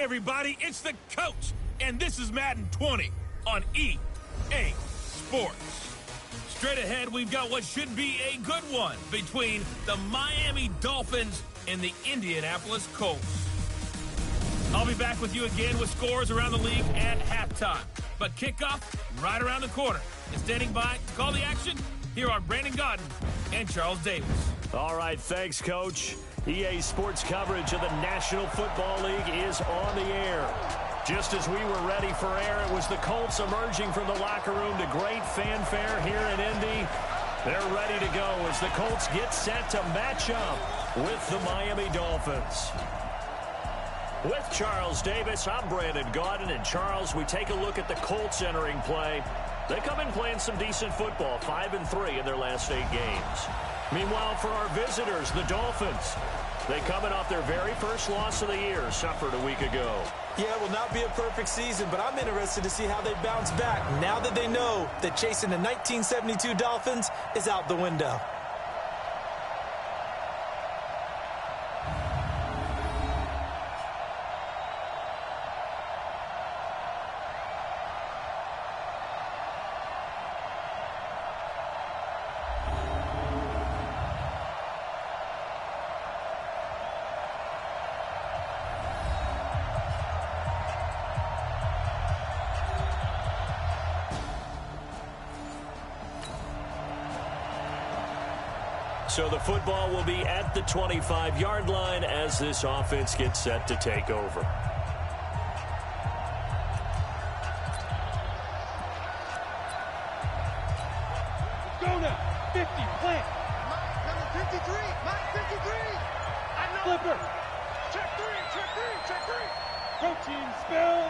everybody, it's the coach, and this is Madden 20 on EA Sports. Straight ahead, we've got what should be a good one between the Miami Dolphins and the Indianapolis Colts. I'll be back with you again with scores around the league at halftime. But kickoff right around the corner. And standing by to call the action, here are Brandon Gaudin and Charles Davis. All right, thanks, Coach. EA Sports coverage of the National Football League is on the air. Just as we were ready for air, it was the Colts emerging from the locker room to great fanfare here in Indy. They're ready to go as the Colts get set to match up with the Miami Dolphins. With Charles Davis, I'm Brandon Gaudin. And Charles, we take a look at the Colts entering play. They come in playing some decent football, 5-3 in their last 8 games. Meanwhile, for our visitors, the Dolphins, they coming off their very first loss of the year, suffered a week ago. Yeah, it will not be a perfect season, but I'm interested to see how they bounce back now that they know that chasing the 1972 Dolphins is out the window. So the football will be at the 25-yard line as this offense gets set to take over. Go now. 50, plant. Number 53, Mike 53. I know. Flipper. Check three. Protein spill.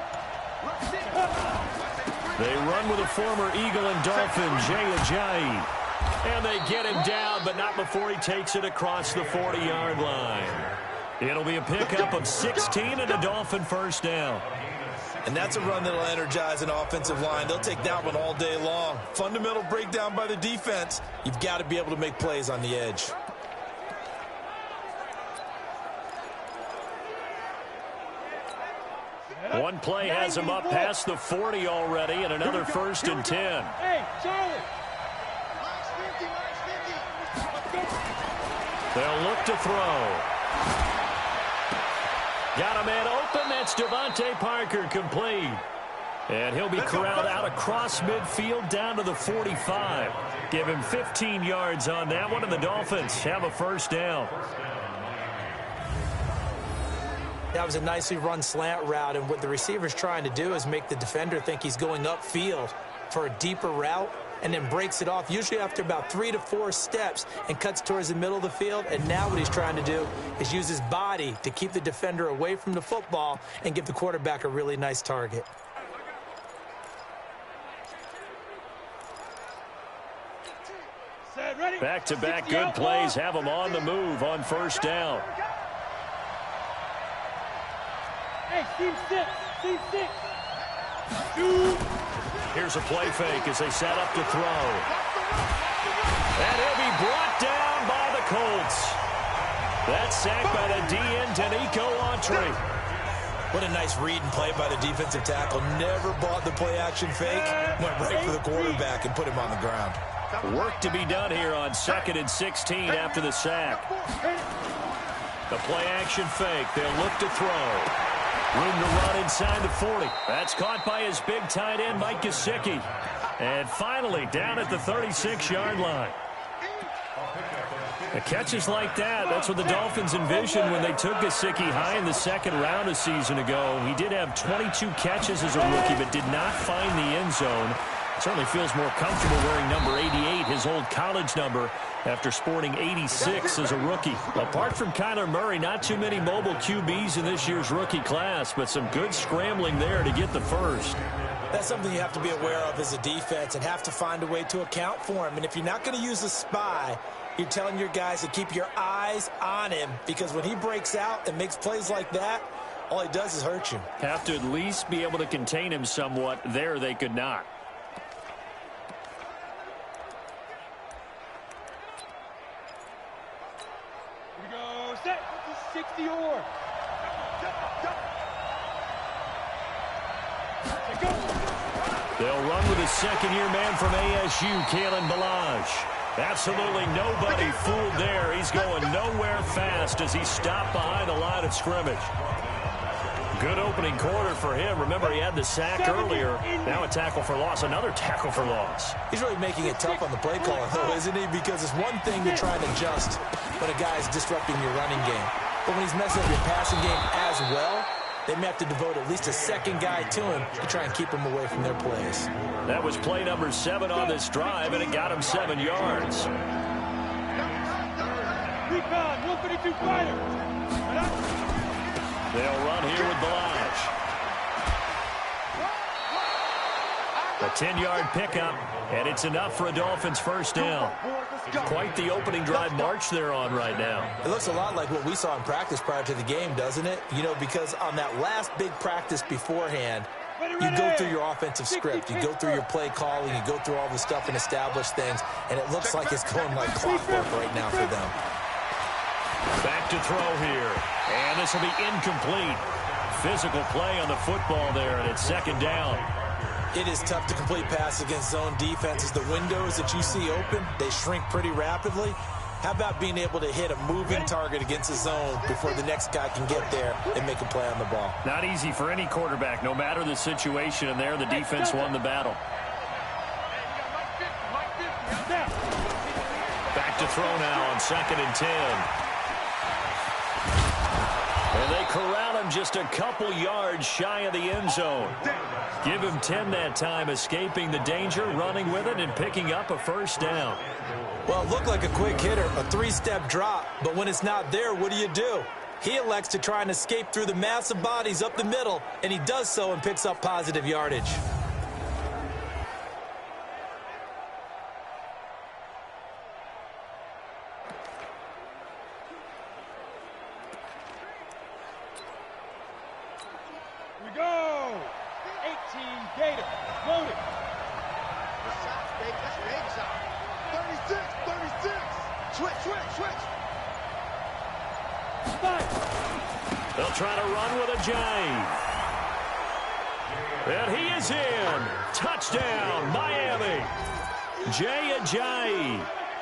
They run with a former Eagle and Dolphin, Jay Ajayi. And they get him down, but not before he takes it across the 40-yard line. It'll be a pickup of 16 and a Dolphin first down. And that's a run that'll energize an offensive line. They'll take that one all day long. Fundamental breakdown by the defense. You've got to be able to make plays on the edge. One play has him up past the 40 already, and another first and 10. Hey, Charlie. They'll look to throw. Got a man open. That's Devontae Parker, complete. And he'll be corralled out across midfield down to the 45. Give him 15 yards on that one, and the Dolphins have a first down. That was a nicely run slant route, and what the receiver's trying to do is make the defender think he's going upfield for a deeper route, and then breaks it off, usually after about 3 to 4 steps, and cuts towards the middle of the field. And now what he's trying to do is use his body to keep the defender away from the football and give the quarterback a really nice target. Back-to-back good plays have him on the move on first down. Hey, team six. Here's a play fake as they set up to throw. And he'll be brought down by the Colts. That's sacked by the DN, Danico Autry. What a nice read and play by the defensive tackle. Never bought the play-action fake. Went right for the quarterback and put him on the ground. Work to be done here on 2nd and 16 after the sack. The play-action fake. They'll look to throw. Room to run inside the 40. That's caught by his big tight end, Mike Gesicki. And finally, down at the 36-yard line. The catches like that, that's what the Dolphins envisioned when they took Gesicki high in the 2nd round a season ago. He did have 22 catches as a rookie, but did not find the end zone. Certainly feels more comfortable wearing number 88, his old college number, after sporting 86 as a rookie. Apart from Kyler Murray, not too many mobile QBs in this year's rookie class, but some good scrambling there to get the first. That's something you have to be aware of as a defense and have to find a way to account for him. And if you're not going to use a spy, you're telling your guys to keep your eyes on him, because when he breaks out and makes plays like that, all he does is hurt you. Have to at least be able to contain him somewhat. There they could not. Set 60 or with a second-year man from ASU, Kalen Ballage. Absolutely nobody fooled there. He's going nowhere fast as he stopped behind the line of scrimmage. Good opening quarter for him. Remember, he had the sack earlier. Now a tackle for loss, another tackle for loss. He's really making it tough on the play caller, though, isn't he? Because it's one thing to try and adjust when a guy's disrupting your running game. But when he's messing up your passing game as well, they may have to devote at least a second guy to him to try and keep him away from their plays. That was play number 7 on this drive, and it got him 7 yards. Recon, 152 fighter. They'll run here with Ballage. A 10-yard pickup, and it's enough for a Dolphins first down. Quite the opening drive march they're on right now. It looks a lot like what we saw in practice prior to the game, doesn't it? You know, because on that last big practice beforehand, you go through your offensive script. You go through your play calling. You go through all the stuff and establish things. And it looks like it's going like clockwork right now for them. Back to throw here. And this will be incomplete. Physical play on the football there, and it's second down. It is tough to complete passes against zone defenses. The windows that you see open, they shrink pretty rapidly. How about being able to hit a moving target against a zone before the next guy can get there and make a play on the ball? Not easy for any quarterback, no matter the situation, and there the defense won the battle. Back to throw now on 2nd and 10. And they corral him just a couple yards shy of the end zone. Give him 10 that time, escaping the danger, running with it, and picking up a first down. Well, it looked like a quick hitter, a 3-step drop, but when it's not there, what do? He elects to try and escape through the massive bodies up the middle, and he does so and picks up positive yardage. They'll try to run with a J. And he is in. Touchdown, Miami. Jay Ajayi.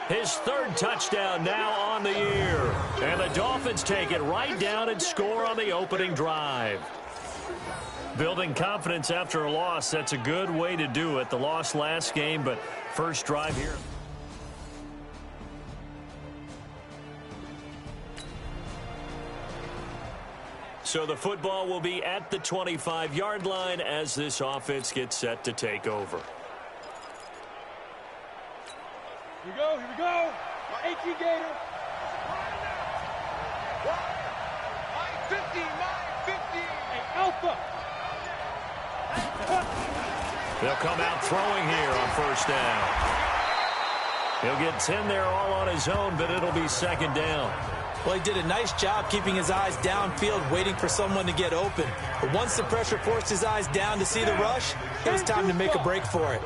His 3rd touchdown now on the year. And the Dolphins take it right down and score on the opening drive. Building confidence after a loss, that's a good way to do it. The loss last game, but first drive here. So the football will be at the 25-yard line as this offense gets set to take over. Here we go. 18 Gator. 50, 50. Hey, Alpha. They'll come out throwing here on first down. He'll get 10 there all on his own, but it'll be second down. Well, he did a nice job keeping his eyes downfield, waiting for someone to get open. But once the pressure forced his eyes down to see the rush, it was time to make a break for it.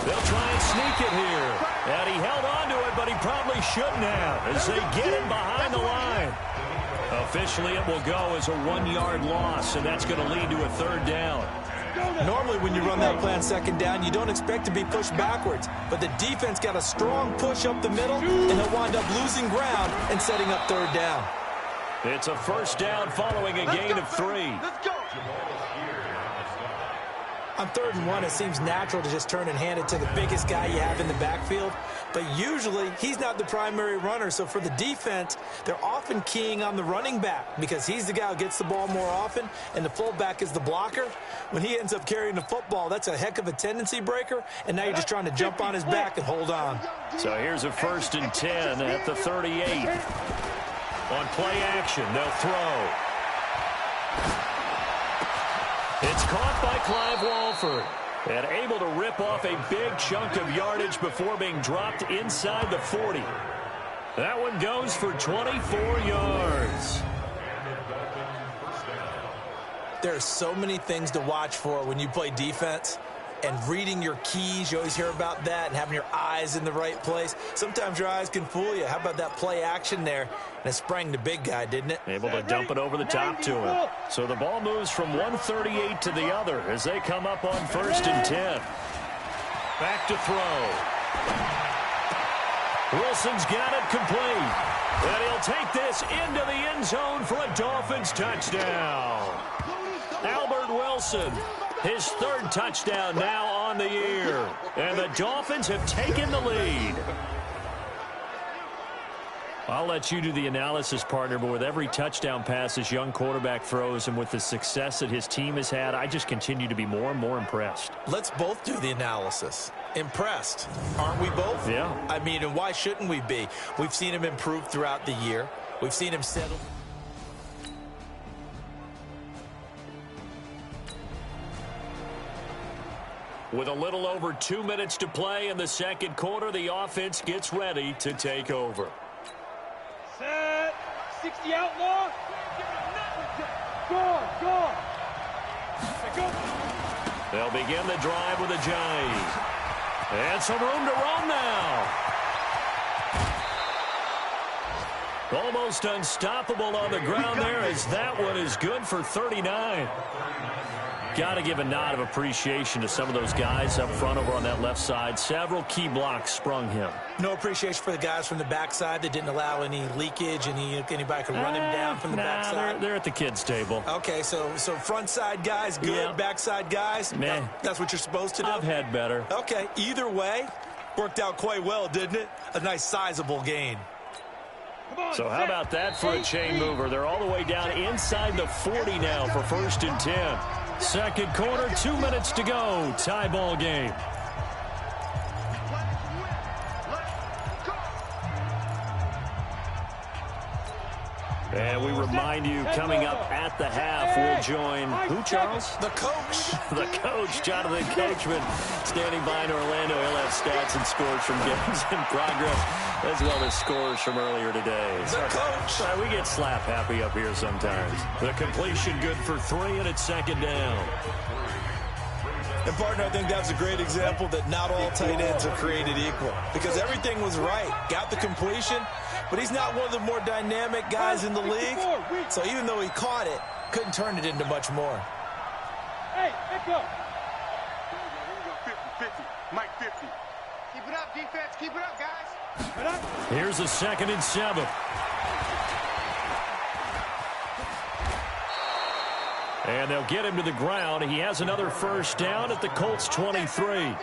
They'll try and sneak it here. And he held on to it, but he probably shouldn't have as they get him behind the line. Officially, it will go as a 1-yard loss, and that's going to lead to a 3rd down. Normally, when you run that play on 2nd down, you don't expect to be pushed backwards. But the defense got a strong push up the middle, and he'll wind up losing ground and setting up 3rd down. It's a first down following a gain of 3. Let's go. On 3rd and 1, it seems natural to just turn and hand it to the biggest guy you have in the backfield. But usually, he's not the primary runner. So for the defense, they're often keying on the running back because he's the guy who gets the ball more often, and the fullback is the blocker. When he ends up carrying the football, that's a heck of a tendency breaker, and now you're just trying to jump on his back and hold on. So here's a 1st and 10 at the 38. On play action, they'll throw. It's caught by Clive Walford and able to rip off a big chunk of yardage before being dropped inside the 40. That one goes for 24 yards. There are so many things to watch for when you play defense. and reading your keys. You always hear about that, and having your eyes in the right place. Sometimes your eyes can fool you. How about that play action there? And it sprang the big guy, didn't it? Able to dump it over the top to him. So the ball moves from 138 to the other as they come up on 1st and 10. Back to throw. Wilson's got it complete. And he'll take this into the end zone for a Dolphins touchdown. Albert Wilson, his 3rd touchdown now on the year. And the Dolphins have taken the lead. I'll let you do the analysis, partner, but with every touchdown pass this young quarterback throws and with the success that his team has had, I just continue to be more and more impressed. Let's both do the analysis. Impressed. Aren't we both? Yeah. I mean, and why shouldn't we be? We've seen him improve throughout the year. We've seen him settle. With a little over 2 minutes to play in the second quarter, the offense gets ready to take over. Set. 60 outlaw. Go. They'll begin the drive with a jive. And some room to run now. Almost unstoppable on the ground there as that one is good for 39. Got to give a nod of appreciation to some of those guys up front over on that left side. Several key blocks sprung him. No appreciation for the guys from the backside that didn't allow any leakage, anybody could run him down from the backside. They're at the kids' table. Okay, so front side guys good, yeah. Backside guys, meh. That's what you're supposed to do? I've had better. Okay, either way, worked out quite well, didn't it? A nice sizable gain. So how about that for a chain mover? They're all the way down inside the 40 now for 1st and 10. Second quarter, 2 minutes to go. Tie ball game. And we remind you, coming up at the half, we'll join who, Charles? The coach. The coach, Jonathan Coachman, standing by in Orlando. He'll have stats and scores from games in progress, as well as scores from earlier today. The coach. We get slap happy up here sometimes. The completion good for 3, and it's 2nd down. And, partner, I think that's a great example that not all tight ends are created equal. Because everything was right. Got the completion, but he's not one of the more dynamic guys in the league. So even though he caught it, couldn't turn it into much more. Hey, go. 50, Mike 50. Keep it up, defense. Keep it up, guys. Here's a 2nd and 7. And they'll get him to the ground. He has another 1st down at the Colts 23.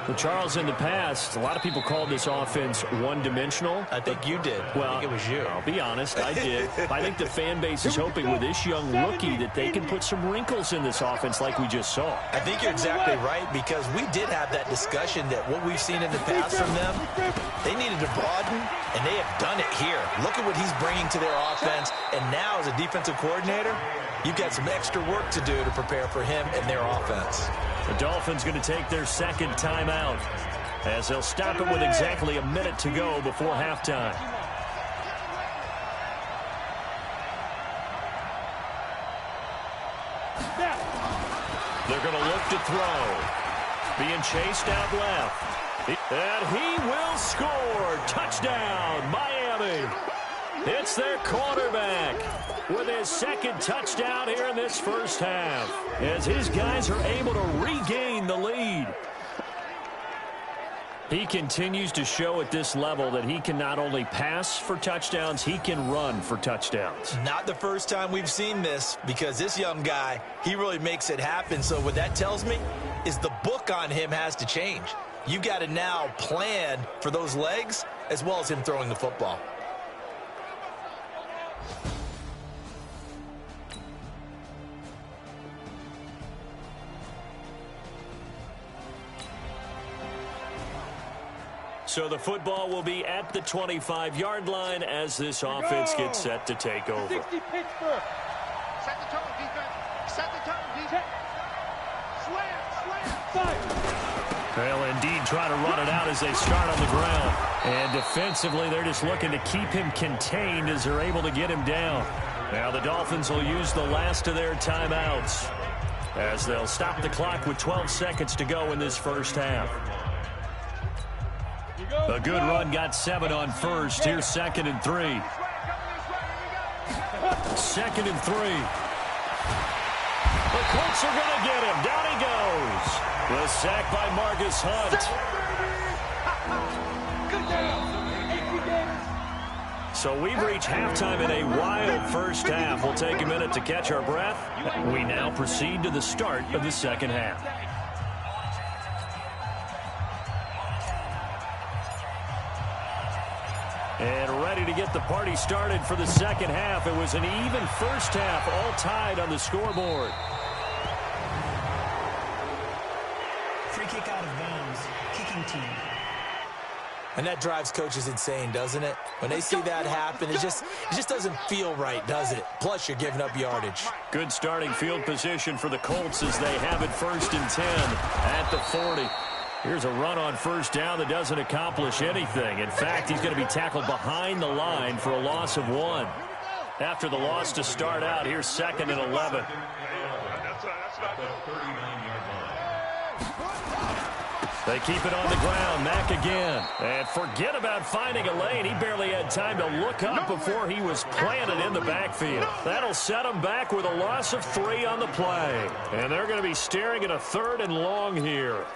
Well, Charles, in the past, a lot of people called this offense one-dimensional. I think you did. Well, I think it was you. I'll be honest, I did. I think the fan base is hoping with this young rookie that they can put some wrinkles in this offense like we just saw. I think you're exactly right, because we did have that discussion that what we've seen in the past from them, they needed to broaden, and they have done it here. Look at what he's bringing to their offense, and now as a defensive coordinator, you've got some extra work to do to prepare for him and their offense. The Dolphins going to take their 2nd timeout as they'll stop it with exactly a minute to go before halftime. They're going to look to throw. Being chased out left. And he will score. Touchdown, Miami. It's their quarterback with his 2nd touchdown here in this 1st half, as his guys are able to regain the lead. He continues to show at this level that he can not only pass for touchdowns, he can run for touchdowns. Not the first time we've seen this, because this young guy, he really makes it happen. So what that tells me is the book on him has to change. You got to now plan for those legs as well as him throwing the football. So the football will be at the 25-yard line as this offense gets set to take over. 60 Pittsburgh. Set the tone, defense. Set the tone, defense. Slam. They'll indeed try to run it out as they start on the ground. And defensively, they're just looking to keep him contained as they're able to get him down. Now the Dolphins will use the last of their timeouts. as they'll stop the clock with 12 seconds to go in this first half. A good run got 7 on first. Here's 2nd and 3. 2nd and 3. The Colts are going to get him. Down he goes. The sack by Marcus Hunt. So we've reached halftime in a wild first half. We'll take a minute to catch our breath. We now proceed to the start of the second half. And ready to get the party started for the second half. It was an even first half, all tied on the scoreboard. Free kick out of bounds, kicking team. And that drives coaches insane, doesn't it? When they see that happen, it just doesn't feel right, does it? Plus, you're giving up yardage. Good starting field position for the Colts as they have it 1st and 10 at the 40. Here's a run on first down that doesn't accomplish anything. In fact, he's going to be tackled behind the line for a loss of 1. After the loss to start out, here's 2nd and 11. They keep it on the ground. Mack again. And forget about finding a lane. He barely had time to look up before he was planted in the backfield. That'll set him back with a loss of 3 on the play. And they're going to be staring at a 3rd and long here.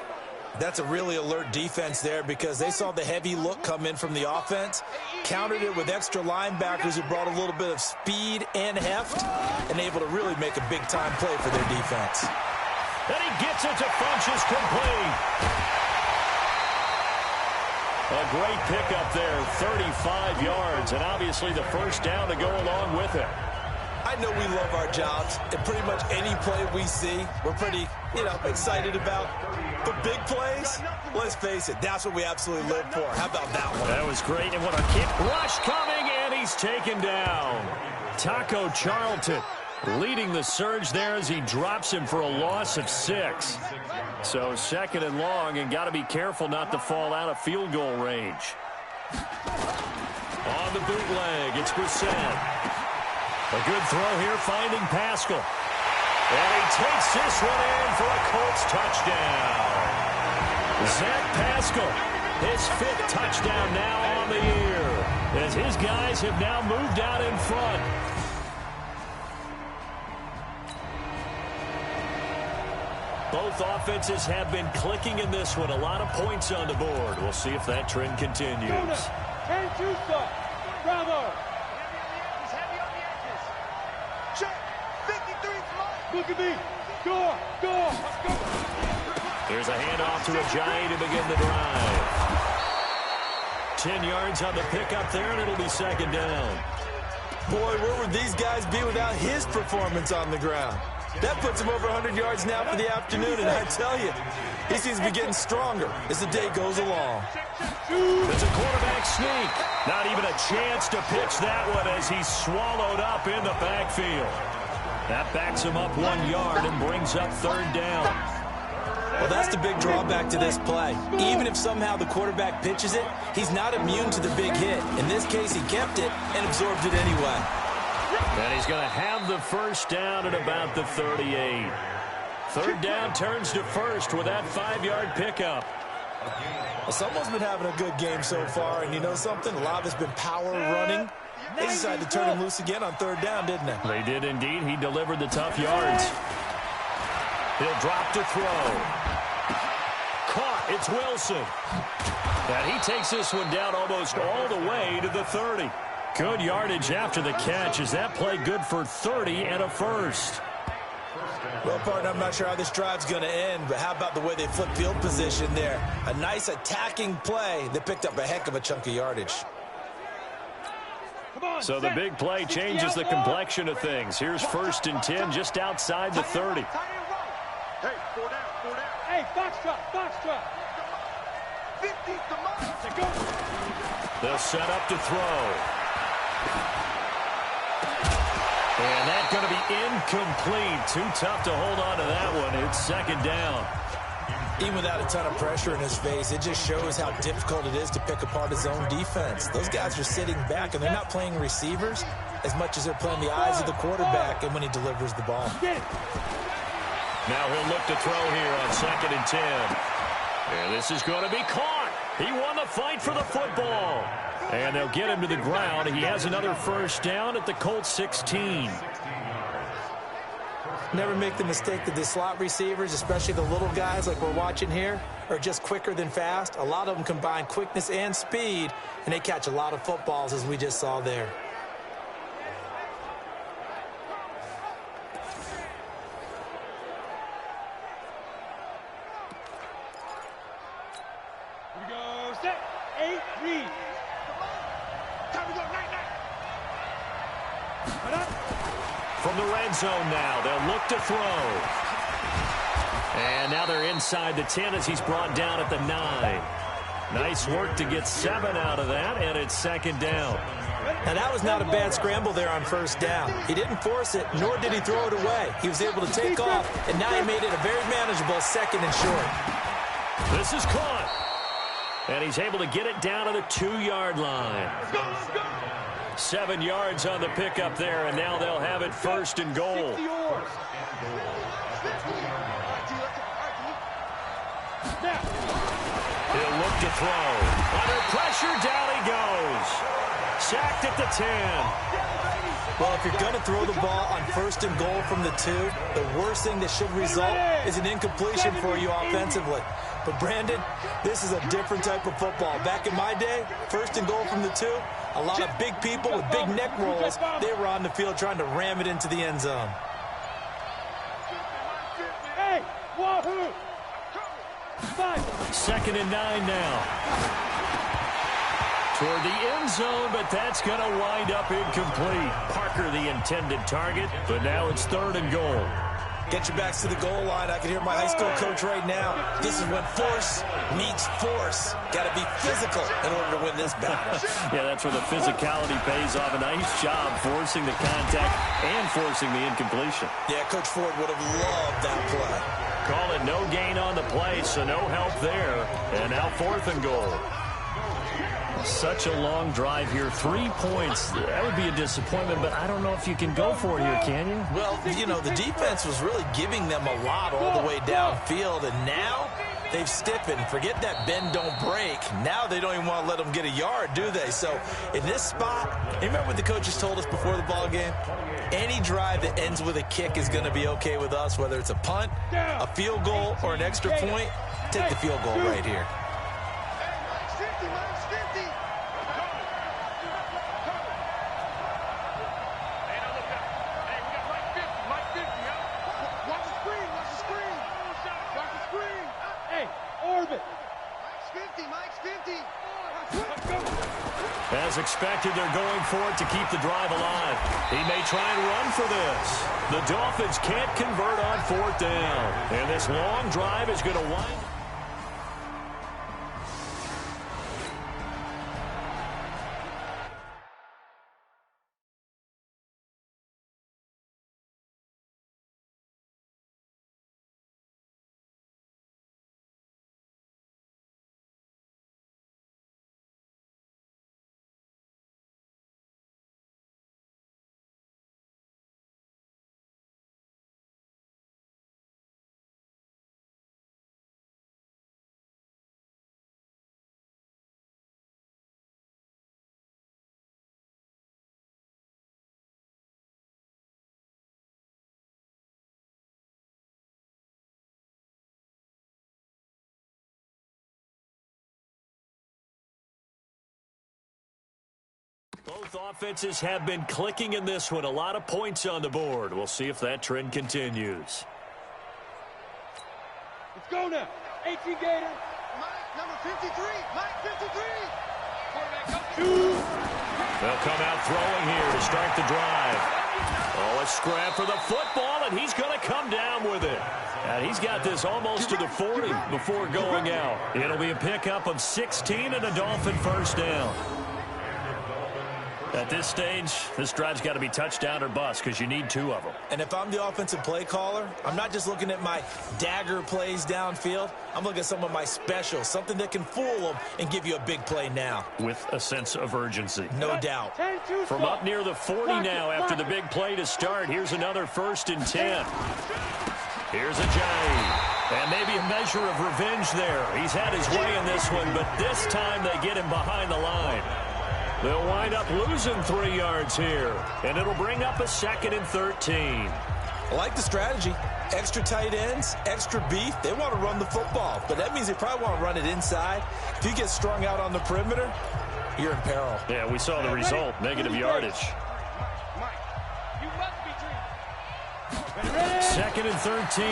That's a really alert defense there because they saw the heavy look come in from the offense, countered it with extra linebackers who brought a little bit of speed and heft, and able to really make a big-time play for their defense. And he gets it to Funchess complete. A great pickup there, 35 yards, and obviously the first down to go along with it. I know we love our jobs, and pretty much any play we see, we're pretty, excited about. The big plays, let's face it, that's what we absolutely live for. How about that one? That was great, and what a kick rush coming, and he's taken down. Taco Charlton leading the surge there as he drops him for a loss of 6. So 2nd and long, and got to be careful not to fall out of field goal range. On the bootleg, it's Brissett. A good throw here, finding Pascal. And he takes this one in for a Colts touchdown. Zach Pascal, his 5th touchdown now on the year, as his guys have now moved out in front. Both offenses have been clicking in this one. A lot of points on the board. We'll see if that trend continues. 10-2 stop. Bravo. Look at me. Go. Let's go. Here's a handoff to Ajayi to begin the drive. 10 yards on the pickup there, and it'll be 2nd down. Boy, where would these guys be without his performance on the ground? That puts him over 100 yards now for the afternoon, and I tell you, he seems to be getting stronger as the day goes along. It's a quarterback sneak. Not even a chance to pitch that one as he's swallowed up in the backfield. That backs him up 1 yard and brings up 3rd down. Well, that's the big drawback to this play. Even if somehow the quarterback pitches it, he's not immune to the big hit. In this case, he kept it and absorbed it anyway. And he's going to have the first down at about the 38. 3rd down turns to 1st with that 5-yard pickup. Well, someone's been having a good game so far, and you know something? A lot of it's been power running. They decided to turn him loose again on 3rd down, didn't they? They did indeed. He delivered the tough yards. He'll drop to throw. Caught. It's Wilson. And he takes this one down almost all the way to the 30. Good yardage after the catch. Is that play good for 30 and a first? Well, partner, I'm not sure how this drive's going to end, but how about the way they flip field position there? A nice attacking play that picked up a heck of a chunk of yardage. So the big play changes the complexion of things. Here's 1st and 10 just outside the 30. Hey, 4 down. Hey, box drop. 50, come on. They'll set up to throw. And that's going to be incomplete. Too tough to hold on to that one. It's 2nd down. Even without a ton of pressure in his face, it just shows how difficult it is to pick apart his own defense. Those guys are sitting back, and they're not playing receivers as much as they're playing the eyes of the quarterback and when he delivers the ball. Now he'll look to throw here on 2nd and 10. And this is going to be caught. He won the fight for the football. And they'll get him to the ground. He has another first down at the Colts 16. Never make the mistake that the slot receivers, especially the little guys like we're watching here, are just quicker than fast. A lot of them combine quickness and speed, and they catch a lot of footballs, as we just saw there. Here we go. Set. 8, read. Time to go. Night. From the red zone now, they'll look to throw. And now they're inside the 10 as he's brought down at the 9. Nice work to get 7 out of that, and it's 2nd down. Now, that was not a bad scramble there on 1st down. He didn't force it, nor did he throw it away. He was able to take off, and now he made it a very manageable 2nd and short. This is caught. And he's able to get it down to the 2-yard line. 7 yards on the pickup there, and now they'll have it 1st and goal. He'll look to throw. Under pressure, down he goes. Sacked at the 10. Well, if you're going to throw the ball on 1st and goal from the 2, the worst thing that should result is an incompletion for you offensively. But, Brandon, this is a different type of football. Back in my day, 1st and goal from the 2, a lot of big people with big neck rolls, they were on the field trying to ram it into the end zone. Hey, wahoo! 2nd and 9 now. Toward the end zone, but that's going to wind up incomplete. Parker the intended target, but now it's 3rd and goal. Get your backs to the goal line. I can hear my high school coach right now. This is when force meets force. Got to be physical in order to win this battle. Yeah, that's where the physicality pays off. A nice job forcing the contact and forcing the incompletion. Yeah, Coach Ford would have loved that play. Call it no gain on the play, so no help there. And now 4th and goal. Such a long drive here. 3 points. That would be a disappointment, but I don't know if you can go for it here, can you? Well, you know, the defense was really giving them a lot all the way downfield, and now they've stiffened. Forget that bend, don't break. Now they don't even want to let them get a yard, do they? So in this spot, you remember what the coaches told us before the ball game? Any drive that ends with a kick is going to be okay with us, whether it's a punt, a field goal, or an extra point. Take the field goal right here. As expected, they're going for it to keep the drive alive. He may try and run for this. The Dolphins can't convert on 4th down. And this long drive is going to wind. Both offenses have been clicking in this one. A lot of points on the board. We'll see if that trend continues. Let's go now. 18 Gator. Mike, number 53. Mike, 53. Quarterback, go. They'll come out throwing here to start the drive. Oh, a scrap for the football, and he's going to come down with it. And he's got this almost to the 40 before going out. It'll be a pickup of 16 and a Dolphin 1st down. At this stage, this drive's got to be touchdown or bust because you need 2 of them. And if I'm the offensive play caller, I'm not just looking at my dagger plays downfield. I'm looking at some of my specials, something that can fool them and give you a big play now. With a sense of urgency. No doubt. From up near the 40 now after the big play to start, here's another 1st and 10. Here's a J. And maybe a measure of revenge there. He's had his way in this one, but this time they get him behind the line. They'll wind up losing 3 yards here, and it'll bring up a 2nd and 13. I like the strategy. Extra tight ends, extra beef. They want to run the football, but that means they probably want to run it inside. If you get strung out on the perimeter, you're in peril. Yeah, we saw the result, negative yardage. 2nd and 13.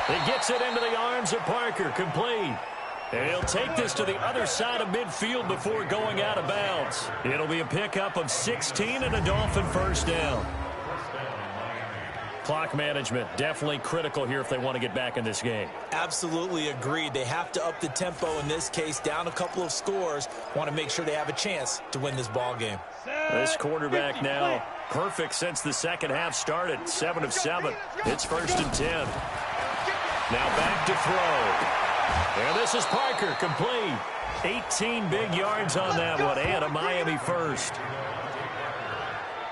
He gets it into the arms of Parker, complete. And he'll take this to the other side of midfield before going out of bounds. It'll be a pickup of 16 and a Dolphin first down. Clock management, definitely critical here if they want to get back in this game. Absolutely agreed. They have to up the tempo in this case, down a couple of scores. Want to make sure they have a chance to win this ball game. This quarterback now perfect since the second half started. 7 of 7. It's 1st and 10. Now back to throw. And this is Parker, complete. 18 big yards on that one, and a Miami first.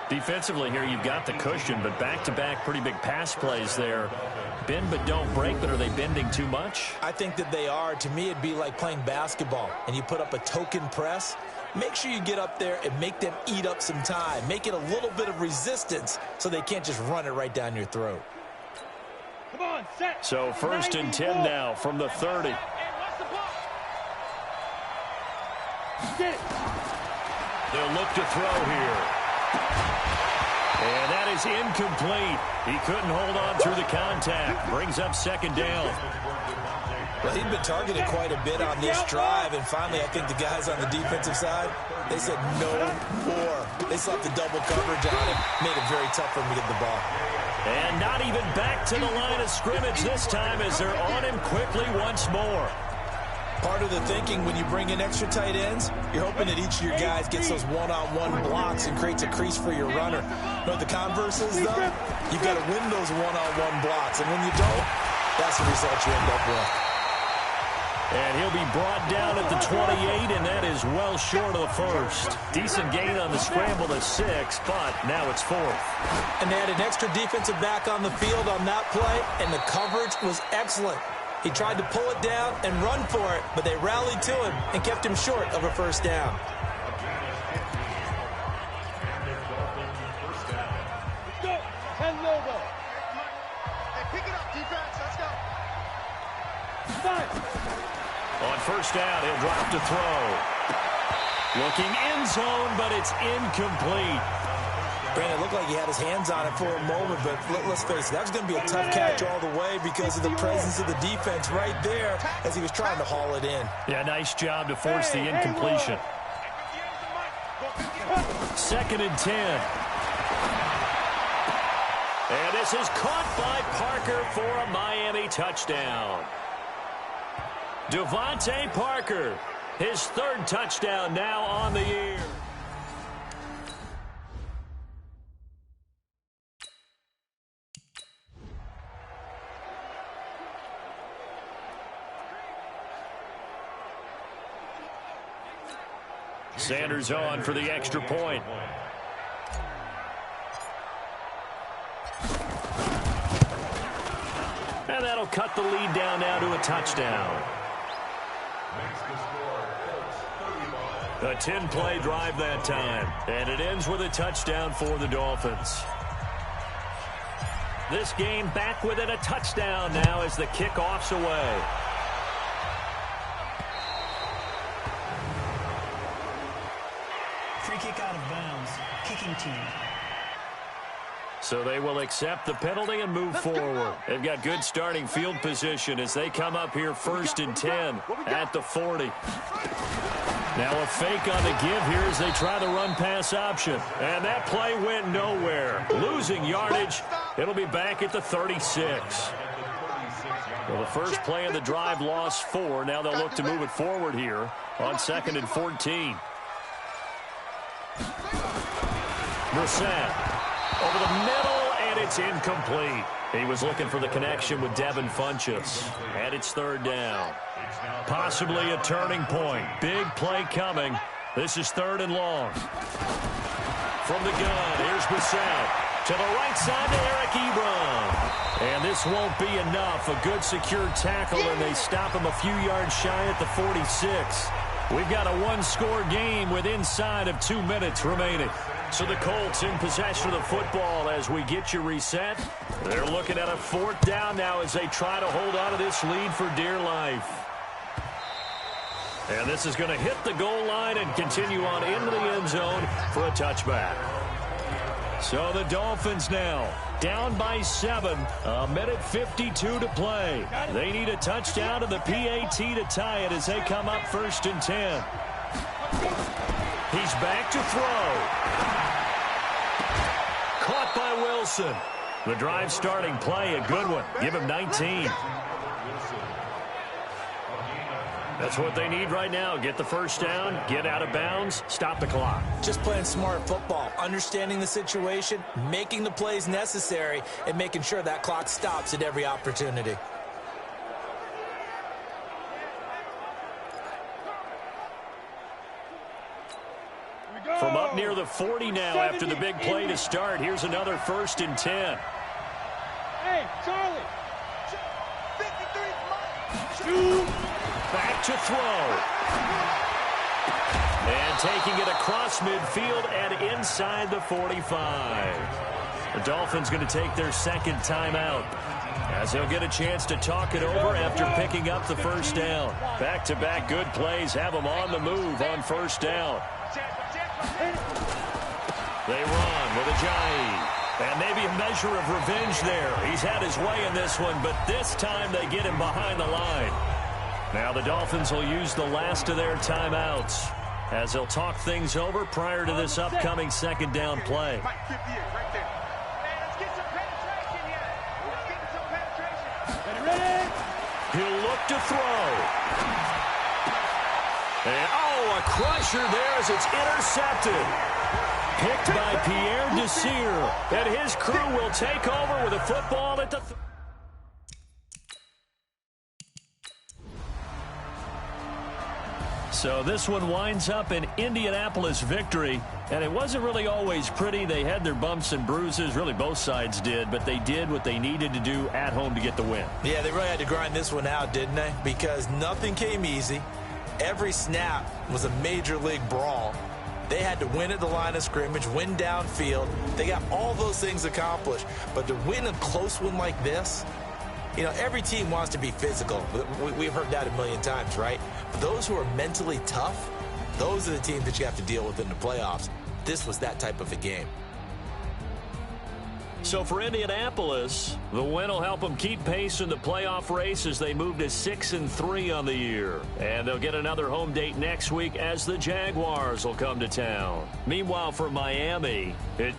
Defensively here, you've got the cushion, but back-to-back pretty big pass plays there. Bend but don't break, but are they bending too much? I think that they are. To me, it'd be like playing basketball, and you put up a token press. Make sure you get up there and make them eat up some time. Make it a little bit of resistance so they can't just run it right down your throat. Come on, set. So 1st and 10 now from the 30. They'll look to throw here. And that is incomplete. He couldn't hold on through the contact. Brings up 2nd down. Well, he'd been targeted quite a bit on this drive, and finally I think the guys on the defensive side, they said no more. They slapped the double coverage on him, made it very tough for him to get the ball. And not even back to the line of scrimmage this time as they're on him quickly once more. Part of the thinking when you bring in extra tight ends, you're hoping that each of your guys gets those one-on-one blocks and creates a crease for your runner. You know what the converse is, though? You've got to win those one-on-one blocks, and when you don't, that's the result you end up with. And he'll be brought down at the 28, and that is well short of the first. Decent gain on the scramble to 6, but now it's 4th. And they had an extra defensive back on the field on that play, and the coverage was excellent. He tried to pull it down and run for it, but they rallied to him and kept him short of a first down. Let's go. 10 Lobo. Hey, pick it up, defense. Let's go. 5. On 1st down, he'll drop to throw. Looking end zone, but it's incomplete. Brandon, it looked like he had his hands on it for a moment, but let's face it, that was going to be a tough catch all the way because of the presence of the defense right there as he was trying to haul it in. Yeah, nice job to force the incompletion. 2nd and 10. And this is caught by Parker for a Miami touchdown. Devontae Parker, his 3rd touchdown now on the year. Sanders on for the extra point. And that'll cut the lead down now to a touchdown. A 10-play drive that time. And it ends with a touchdown for the Dolphins. This game back within a touchdown now as the kickoff's away. Free kick out of bounds. Kicking team. So they will accept the penalty and move forward. They've got good starting field position as they come up here 1st and 10 at the 40. Now a fake on the give here as they try the run-pass option. And that play went nowhere. Losing yardage. It'll be back at the 36. Well, the first play of the drive lost 4. Now they'll look to move it forward here on 2nd and 14. Brissett over the middle, and it's incomplete. He was looking for the connection with Devin Funchess. And it's 3rd down. Possibly a turning point. Big play coming. This is 3rd and long. From the gun, here's Brissett. To the right side to Eric Ebron. And this won't be enough. A good secure tackle, and they stop him a few yards shy at the 46. We've got a one-score game with inside of 2 minutes remaining. So the Colts in possession of the football as we get you reset. They're looking at a 4th down now as they try to hold on to this lead for dear life. And this is going to hit the goal line and continue on into the end zone for a touchback. So the Dolphins now down by 7, 1:52 to play. They need a touchdown and the PAT to tie it as they come up 1st and 10. He's back to throw. Caught by Wilson. The drive starting play, a good one. Give him 19. That's what they need right now. Get the first down, get out of bounds, stop the clock. Just playing smart football, understanding the situation, making the plays necessary, and making sure that clock stops at every opportunity. From up near the 40 now after the big play to start. Here's another 1st and 10. Hey, Charlie. 53. Back to throw. And taking it across midfield and inside the 45. The Dolphins going to take their 2nd timeout as they'll get a chance to talk it over after picking up the 1st down. Back-to-back good plays have them on the move on 1st down. They run with Ajayi. And maybe a measure of revenge there. He's had his way in this one, but this time they get him behind the line. Now the Dolphins will use the last of their timeouts as they'll talk things over prior to this upcoming 2nd down play. He'll look to throw. And, a crusher there as it's intercepted. Picked by Pierre Desir. And his crew will take over with a football at the... So this one winds up an Indianapolis victory, and it wasn't really always pretty. They had their bumps and bruises, really both sides did, but they did what they needed to do at home to get the win. Yeah, they really had to grind this one out, didn't they? Because nothing came easy. Every snap was a major league brawl. They had to win at the line of scrimmage, win downfield. They got all those things accomplished, but to win a close one like this, you know, every team wants to be physical. We've heard that a million times, right? But those who are mentally tough, those are the teams that you have to deal with in the playoffs. This was that type of a game. So for Indianapolis, the win will help them keep pace in the playoff race as they move to 6-3 on the year. And they'll get another home date next week as the Jaguars will come to town. Meanwhile, for Miami, it